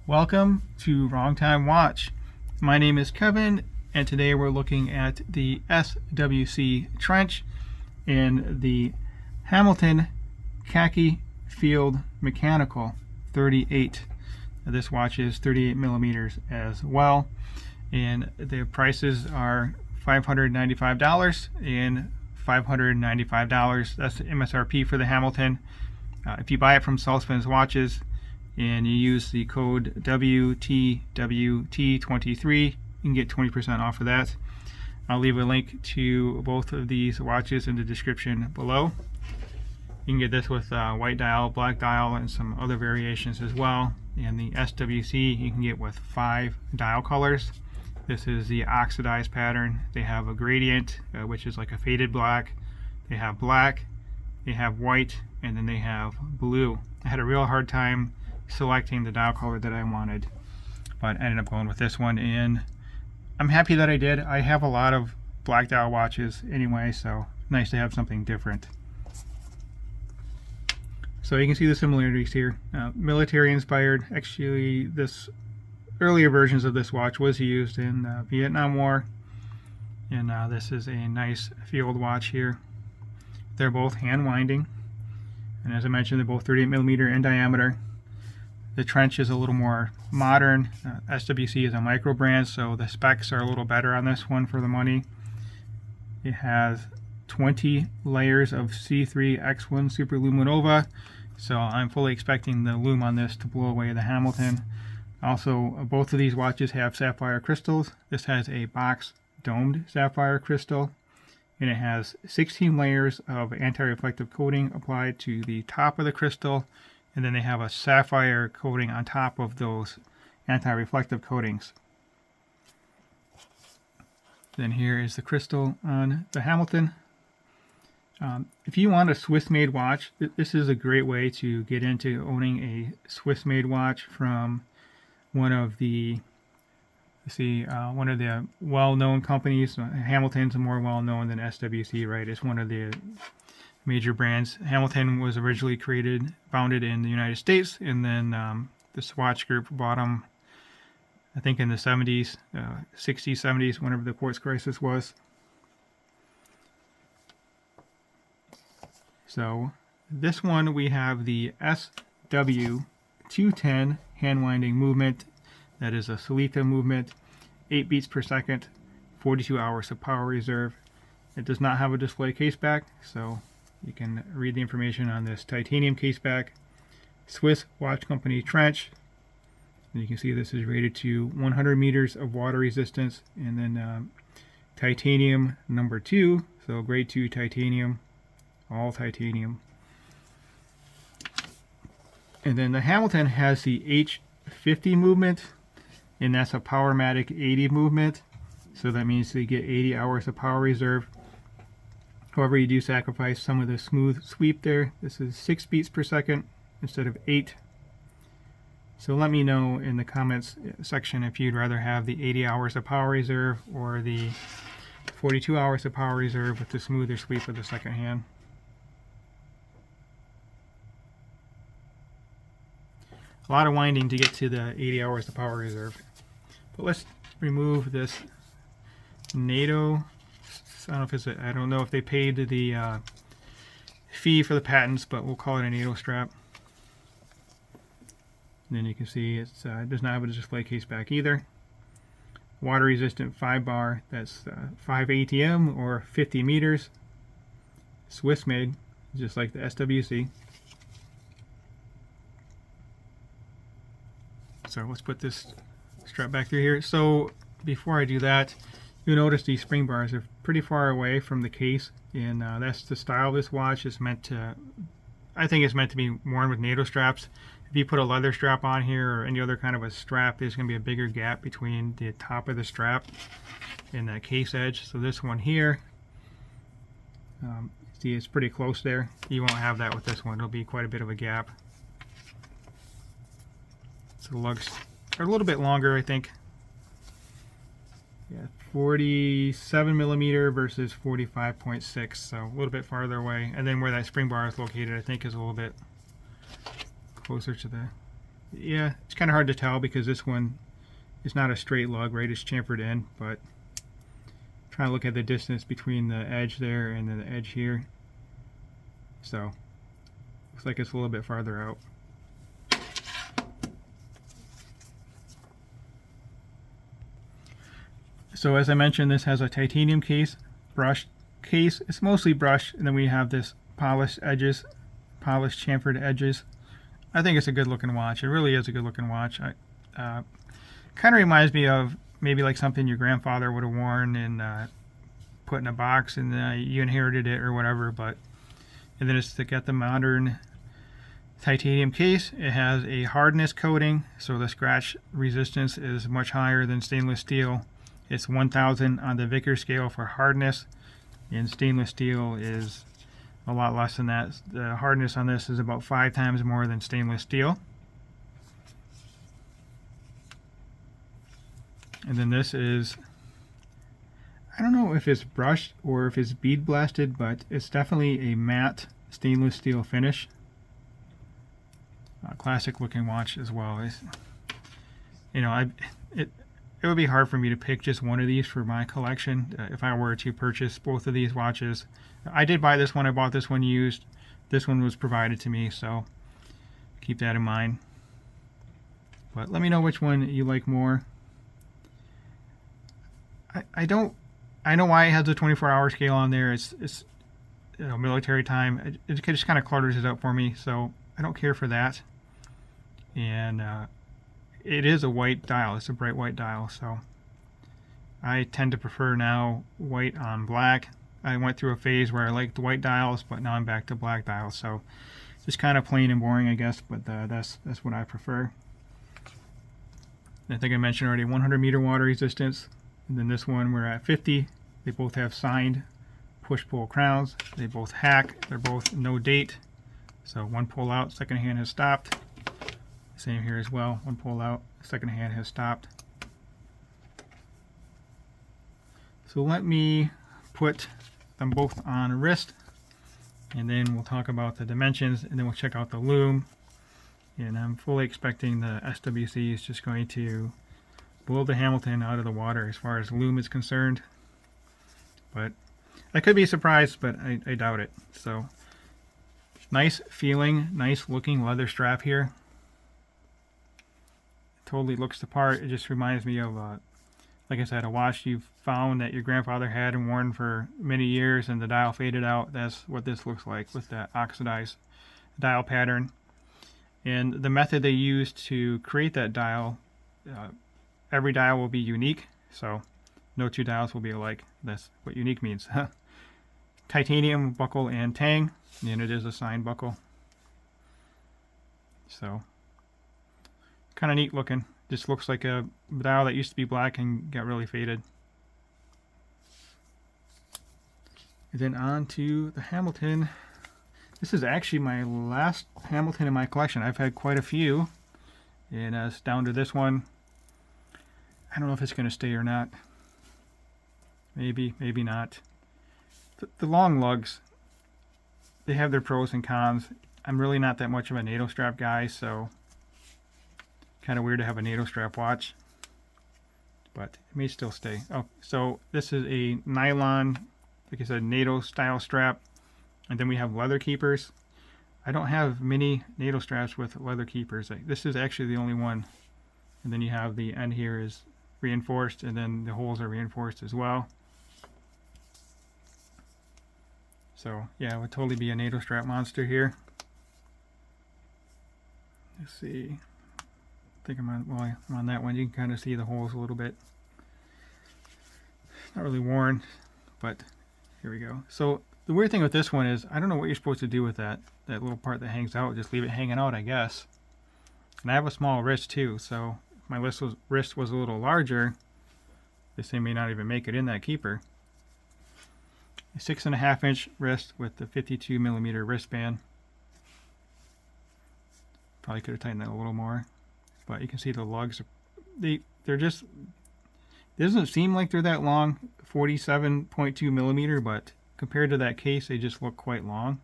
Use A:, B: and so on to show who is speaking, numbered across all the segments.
A: Welcome to Wrong Time Watch. My name is Kevin, and today we're looking at the SWC trench in the Hamilton Khaki Field Mechanical 38. This watch is 38 millimeters as well, and the prices are $595 and $595. That's the MSRP for the Hamilton. If you buy it from Saltzman's Watches and you use the code WTWT23, you can get 20% off of that. I'll leave a link to both of these watches in the description below. You can get this with white dial, black dial, and some other variations as well. And the SWC you can get with 5 dial colors. This is the oxidized pattern. They have a gradient, which is like a faded black. They have black, they have white, and then they have blue. I had a real hard time selecting the dial color that I wanted, but I ended up going with this one, and I'm happy that I did. I have a lot of black dial watches anyway, so nice to have something different. So you can see the similarities here. Military inspired. Actually, this earlier versions of this watch was used in the Vietnam War, and this is a nice field watch here. They're both hand winding, and as I mentioned, they're both 38 millimeter in diameter. The trench is a little more modern. SWC is a micro brand, so the specs are a little better on this one for the money. It has 20 layers of C3X1 Super Luminova, so I'm fully expecting the lume on this to blow away the Hamilton. Also, both of these watches have sapphire crystals. This has a box domed sapphire crystal, and it has 16 layers of anti-reflective coating applied to the top of the crystal, and then they have a sapphire coating on top of those anti-reflective coatings. Then here is the crystal on the Hamilton. If you want a Swiss-made watch, this is a great way to get into owning a Swiss-made watch from one of the well-known companies. Hamilton's more well-known than SWC, right? It's one of the major brands. Hamilton was originally founded in the United States, and then the Swatch Group bought them, I think, in the 70s, 60s, 70s, whenever the quartz crisis was. So this one, we have the SW210 hand winding movement. That is a Solita movement, 8 beats per second, 42 hours of power reserve. It does not have a display case back, so you can read the information on this titanium case back. Swiss Watch Company trench. And you can see this is rated to 100 meters of water resistance, and then titanium number 2, so grade 2 titanium, all titanium. And then the Hamilton has the H50 movement, and that's a Powermatic 80 movement, so that means they get 80 hours of power reserve. However, you do sacrifice some of the smooth sweep there. This is 6 beats per second instead of 8. So let me know in the comments section if you'd rather have the 80 hours of power reserve or the 42 hours of power reserve with the smoother sweep of the second hand. A lot of winding to get to the 80 hours of power reserve. But let's remove this NATO. I don't know if they paid the fee for the patents, but we'll call it a NATO strap. And then you can see it does not have a display case back either. Water resistant 5 bar, that's 5 ATM or 50 meters. Swiss made, just like the SWC. So let's put this strap back through here. So before I do that, you'll notice these spring bars are pretty far away from the case, and that's the style of this watch. It's meant to, I think it's meant to be worn with NATO straps. If you put a leather strap on here or any other kind of a strap, there's going to be a bigger gap between the top of the strap and that case edge. So this one here, see, it's pretty close there. You won't have that with this one. It'll be quite a bit of a gap. So the lugs are a little bit longer, I think. Yeah, 47 millimeter versus 45.6, so a little bit farther away. And then where that spring bar is located, I think, is a little bit closer to the Yeah, it's kind of hard to tell because this one is not a straight lug, right? It's chamfered in, but trying to look at the distance between the edge there and then the edge here. So looks like it's a little bit farther out. So as I mentioned, this has a titanium case, brushed case. It's mostly brushed, and then we have this polished edges, polished chamfered edges. I think it's a good looking watch. It really is a good looking watch. Kind of reminds me of maybe like something your grandfather would have worn and put in a box, and you inherited it or whatever. But and then it's got the modern titanium case. It has a hardness coating, so the scratch resistance is much higher than stainless steel. It's 1000 on the Vickers scale for hardness, and stainless steel is a lot less than that. The hardness on this is about 5 times more than stainless steel. And then this is, I don't know if it's brushed or if it's bead blasted, but it's definitely a matte stainless steel finish. Classic looking watch as well. You know, it would be hard for me to pick just one of these for my collection if I were to purchase both of these watches. I did buy this one. I bought this one used. This one was provided to me, so keep that in mind. But let me know which one you like more. I know why it has a 24-hour scale on there. It's you know, military time. It just kind of clutters it up for me, so I don't care for that. And it is a white dial. It's a bright white dial, so I tend to prefer now white on black. I went through a phase where I liked white dials, but now I'm back to black dials, so just kind of plain and boring, I guess, but that's what I prefer. I think I mentioned already 100-meter water resistance, and then this one we're at 50. They both have signed push-pull crowns. They both hack. They're both no date, so one pull out, second hand has stopped. Same here as well. One pull out, second hand has stopped. So let me put them both on wrist, and then we'll talk about the dimensions, and then we'll check out the loom. And I'm fully expecting the SWC is just going to blow the Hamilton out of the water as far as loom is concerned. But I could be surprised, but I doubt it. So nice feeling, nice looking leather strap here. Totally looks the part. It just reminds me of, like I said, a watch you found that your grandfather had and worn for many years, and the dial faded out. That's what this looks like with that oxidized dial pattern. And the method they used to create that dial, every dial will be unique, so no two dials will be alike. That's what unique means. Titanium buckle and tang, and it is a signed buckle. So kind of neat looking. Just looks like a dial that used to be black and got really faded. And then on to the Hamilton. This is actually my last Hamilton in my collection. I've had quite a few, and it's down to this one. I don't know if it's going to stay or not. Maybe, maybe not. The long lugs, they have their pros and cons. I'm really not that much of a NATO strap guy, so kind of weird to have a NATO strap watch, but it may still stay. Oh, so this is a nylon, like I said, NATO style strap, and then we have leather keepers. I don't have many NATO straps with leather keepers. This is actually the only one. And then you have the end here is reinforced, and then the holes are reinforced as well. So yeah, it would totally be a NATO strap monster here. Let's see. I think I'm on that one. You can kind of see the holes a little bit. Not really worn, but here we go. So the weird thing with this one is I don't know what you're supposed to do with that little part that hangs out. Just leave it hanging out, I guess. And I have a small wrist too, so if my wrist was a little larger, this thing may not even make it in that keeper. A 6.5-inch wrist with the 52mm wristband. Probably could have tightened that a little more, but you can see the lugs. They're just, it doesn't seem like they're that long, 47.2mm, but compared to that case, they just look quite long.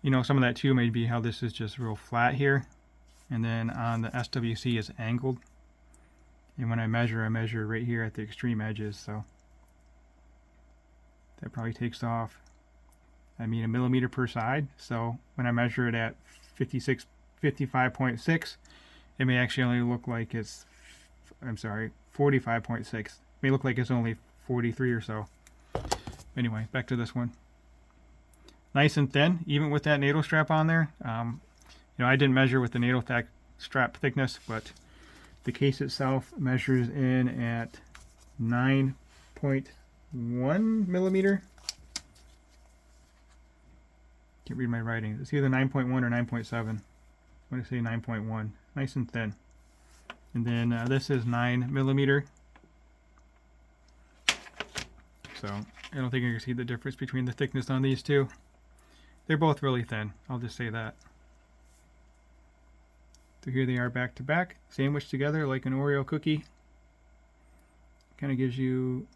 A: You know, some of that too may be how this is just real flat here, and then on the SWC is angled. And when I measure right here at the extreme edges, so that probably takes off, I mean, 1 millimeter per side. So when I measure it at 55.6, it may actually only look like it's, I'm sorry, 45.6. It may look like it's only 43 or so. Anyway, back to this one. Nice and thin, even with that NATO strap on there. You know, I didn't measure with the NATO strap thickness, but the case itself measures in at 9.1 millimeter. Can't read my writing. It's either 9.1 or 9.7. I'm going to say 9.1. Nice and thin. And then this is 9 millimeter. So I don't think you can see the difference between the thickness on these two. They're both really thin. I'll just say that. So here they are back to back, sandwiched together like an Oreo cookie. Kind of gives you,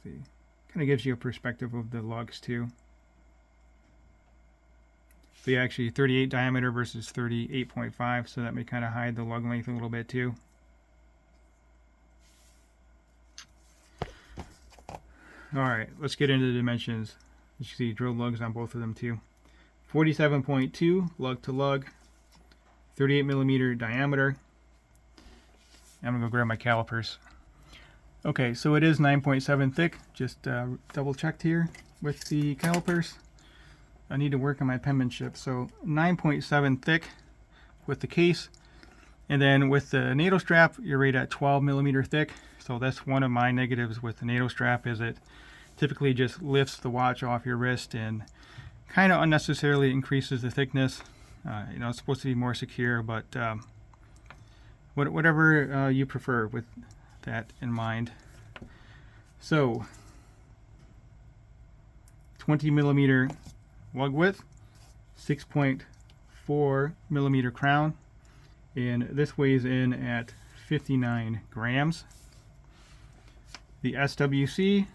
A: a perspective of the lugs too. So yeah, actually 38 diameter versus 38.5, so that may kind of hide the lug length a little bit too. Alright, let's get into the dimensions. As you see, drilled lugs on both of them too. 47.2 lug to lug, 38 millimeter diameter. I'm gonna go grab my calipers. Okay, so it is 9.7 thick. Just double checked here with the calipers. I need to work on my penmanship. So 9.7 thick with the case, and then with the NATO strap, you're right at 12 millimeter thick. So that's one of my negatives with the NATO strap, is it typically just lifts the watch off your wrist and kind of unnecessarily increases the thickness. You know, it's supposed to be more secure, but whatever you prefer with that in mind. So 20 millimeter lug width, 6.4 millimeter crown, and this weighs in at 59 grams. The SWC,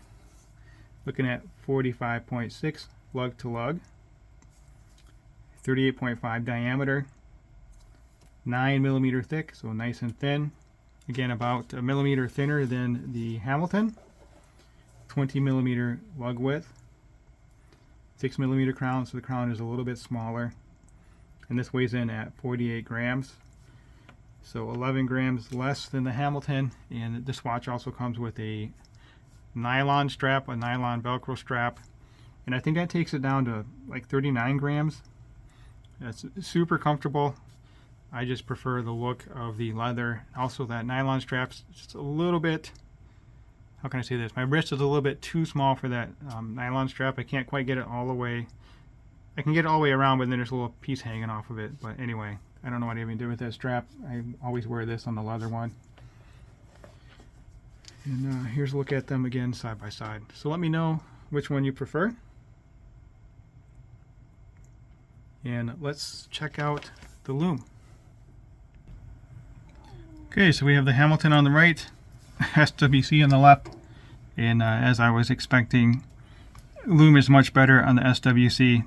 A: looking at 45.6 lug to lug, 38.5 diameter, 9 millimeter thick, so nice and thin. Again, about a millimeter thinner than the Hamilton. 20 millimeter lug width, 6 millimeter crown, so the crown is a little bit smaller. And this weighs in at 48 grams, so 11 grams less than the Hamilton. And this watch also comes with a nylon strap, a nylon Velcro strap, and I think that takes it down to like 39 grams. That's super comfortable. I just prefer the look of the leather. Also, that nylon strap's just a little bit, how can I say this? My wrist is a little bit too small for that nylon strap. I can't quite get it all the way. I can get it all the way around, but then there's a little piece hanging off of it. But anyway, I don't know what I even did with that strap. I always wear this on the leather one. And here's a look at them again side by side. So let me know which one you prefer. And let's check out the loom. Okay, so we have the Hamilton on the right, SWC on the left, and as I was expecting, loom is much better on the SWC.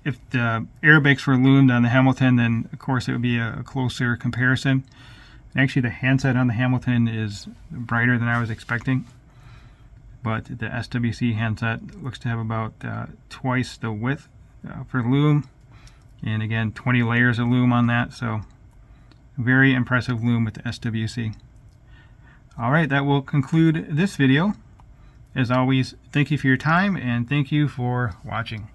A: If the Arabics were loomed on the Hamilton, then of course it would be a closer comparison. Actually, the handset on the Hamilton is brighter than I was expecting, but the SWC handset looks to have about twice the width for loom, and again 20 layers of loom on that, so very impressive loom with the SWC. Alright, that will conclude this video. As always, thank you for your time and thank you for watching.